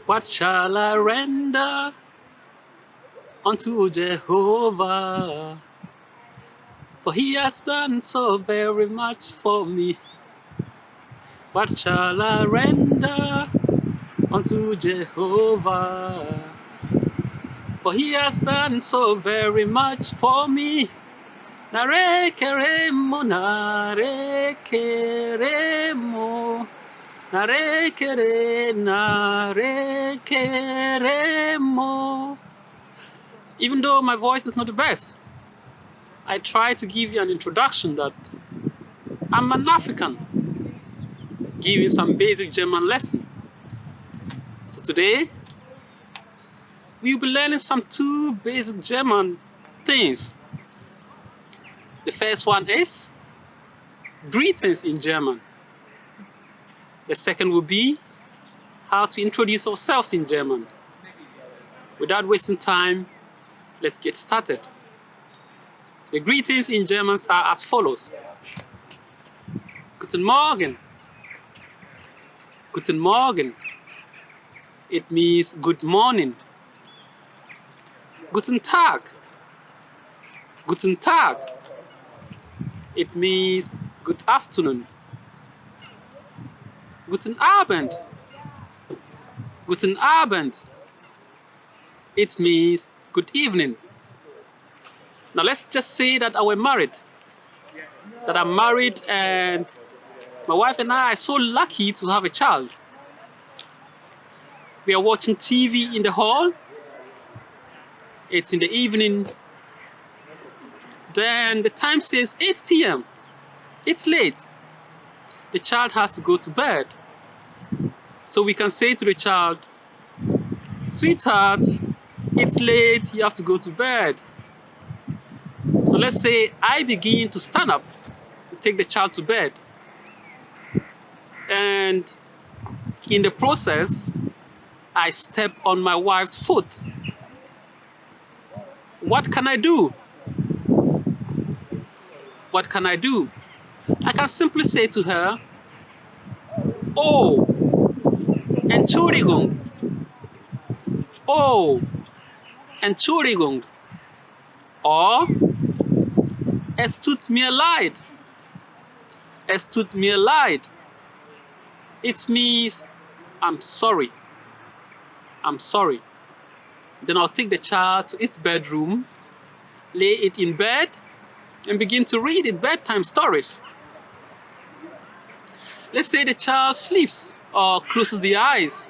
What shall I render unto Jehovah? For he has done so very much for me. What shall I render unto Jehovah? For he has done so very much for me. Narekeremo, narekeremo, narekeremo. Even though my voice is not the best, I try to give you an introduction that I'm an African, give you some basic German lesson. So today, we'll be learning some 2 basic German things. The first one is greetings in German. The second will be how to introduce ourselves in German. Without wasting time, let's get started. The greetings in German are as follows. Guten Morgen. Guten Morgen. It means good morning. Guten Tag. Guten Tag. It means good afternoon. Guten Abend. Guten Abend. It means good evening. Now let's just say that we're married. That I'm married and my wife and I are so lucky to have a child. We are watching TV in the hall. It's in the evening. Then the time says 8 p.m. It's late. The child has to go to bed. So we can say to the child, sweetheart, it's late, you have to go to bed. So let's say I begin to stand up to take the child to bed. And in the process, I step on my wife's foot. What can I do? What can I do? I can simply say to her, oh, Entschuldigung. Oh, Entschuldigung. Or, es tut mir leid. Es tut mir leid. It means, I'm sorry. I'm sorry. Then I'll take the child to its bedroom, lay it in bed, and begin to read it bedtime stories. Let's say the child sleeps or closes the eyes.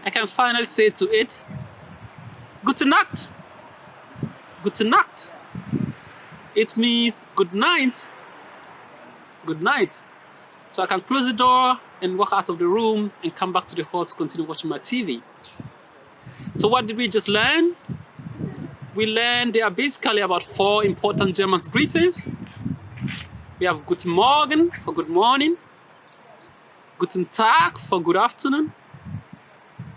I can finally say to it, Gute Nacht. Gute Nacht. It means good night. Good night. So I can close the door and walk out of the room and come back to the hall to continue watching my TV. So what did we just learn? We learned there are basically about 4 important German greetings. We have Guten Morgen for good morning, Guten Tag for good afternoon,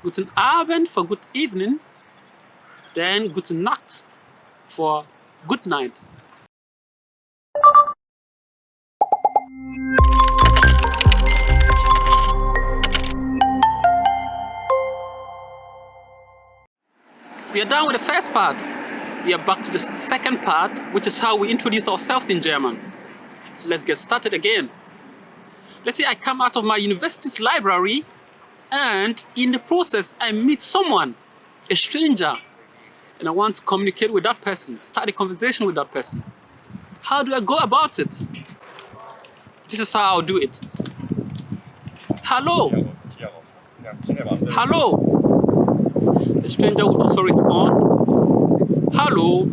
Guten Abend for good evening, then Guten Nacht for good night. We are done with the first part. We are back to the second part, which is how we introduce ourselves in German. So let's get started again. Let's say I come out of my university's library and in the process I meet someone, a stranger, and I want to communicate with that person, start a conversation with that person. How do I go about it? This is how I'll do it. Hello. Hello. The stranger will also respond, hello.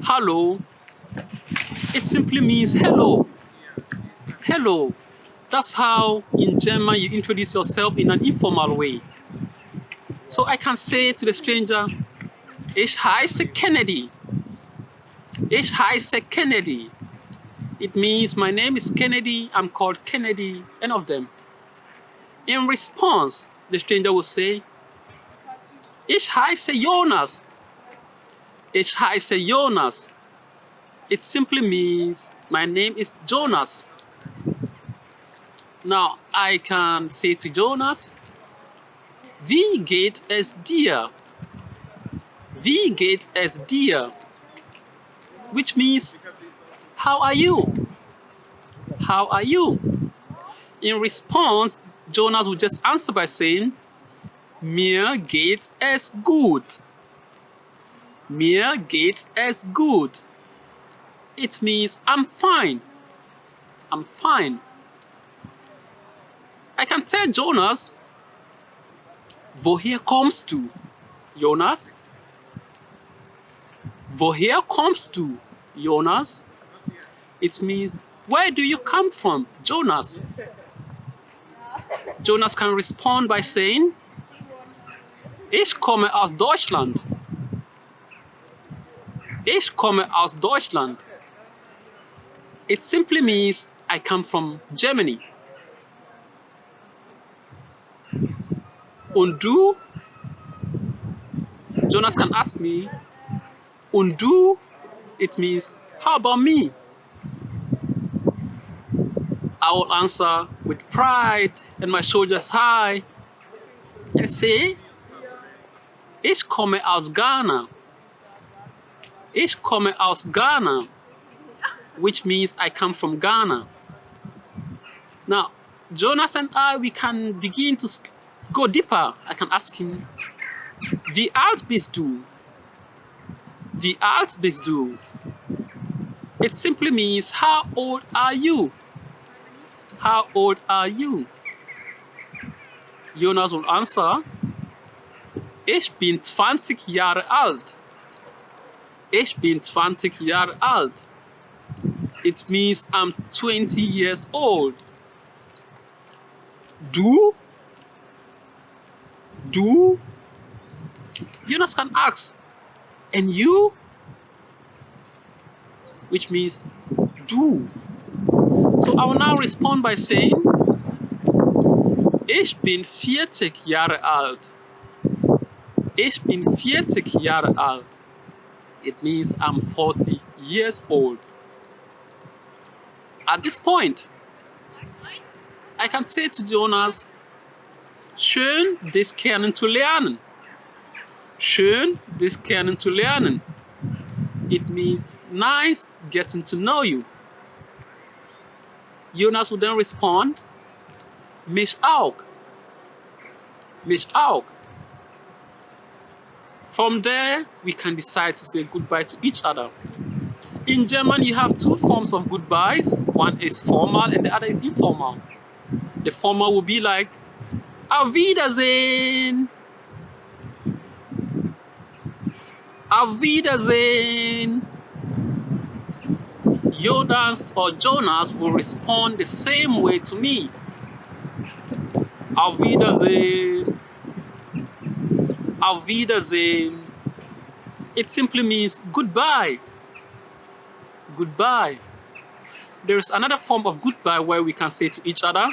Hello. It simply means hello. Hello. That's how in German you introduce yourself in an informal way. So I can say to the stranger, Ich heiße Kennedy. Ich heiße Kennedy. It means my name is Kennedy, I'm called Kennedy, any of them. In response, the stranger will say, Ich heiße Jonas. Ich heiße Jonas. It simply means my name is Jonas. Now I can say to Jonas, Wie geht es dir? Wie geht es dir? Which means, how are you? How are you? In response, Jonas would just answer by saying, mir geht es gut. Mir geht es gut. It means, I'm fine. I'm fine. I can tell Jonas, woher kommst du? Jonas? Woher kommst du? Jonas? It means, where do you come from? Jonas? Jonas can respond by saying, ich komme aus Deutschland. Ich komme aus Deutschland. It simply means, I come from Germany. Und du? Jonas can ask me, und du? It means, how about me? I will answer with pride and my shoulders high and say, ich komme aus Ghana. Ich komme aus Ghana, which means I come from Ghana. Now, Jonas and I, we can begin to go deeper. I can ask him, wie alt bist du? Wie alt bist du? It simply means, how old are you? How old are you? Jonas will answer, ich bin 20 Jahre alt. Ich bin 20 Jahre alt. It means I'm 20 years old. Du? Du? Jonas can ask, and you? Which means, du. So I will now respond by saying, ich bin 40 Jahre alt. Ich bin 40 Jahre alt. It means I'm 40 years old. At this point, I can say to Jonas, schön, dich kennenzulernen. Schön, dich kennenzulernen. It means nice getting to know you. Jonas will then respond, mich auch. Mich auch. From there, we can decide to say goodbye to each other. In German, you have two forms of goodbyes. One is formal and the other is informal. The formal will be like, auf Wiedersehen. Auf Wiedersehen. Jonas will respond the same way to me. Auf Wiedersehen. Auf Wiedersehen. It simply means goodbye. Goodbye. There is another form of goodbye where we can say to each other.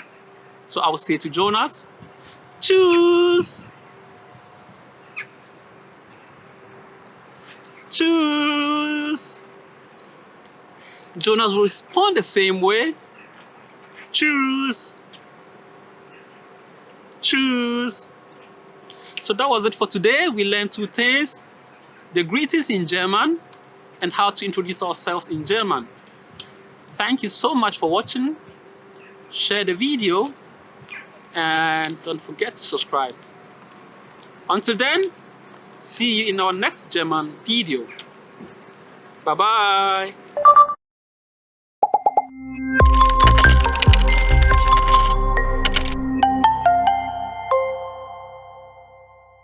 So I will say to Jonas, tschüss. Tschüss. Jonas will respond the same way. Tschüss. Tschüss. So that was it for today. We learned two things: the greetings in German and how to introduce ourselves in German. Thank you so much for watching. Share the video and don't forget to subscribe. Until then, see you in our next German video. Bye bye.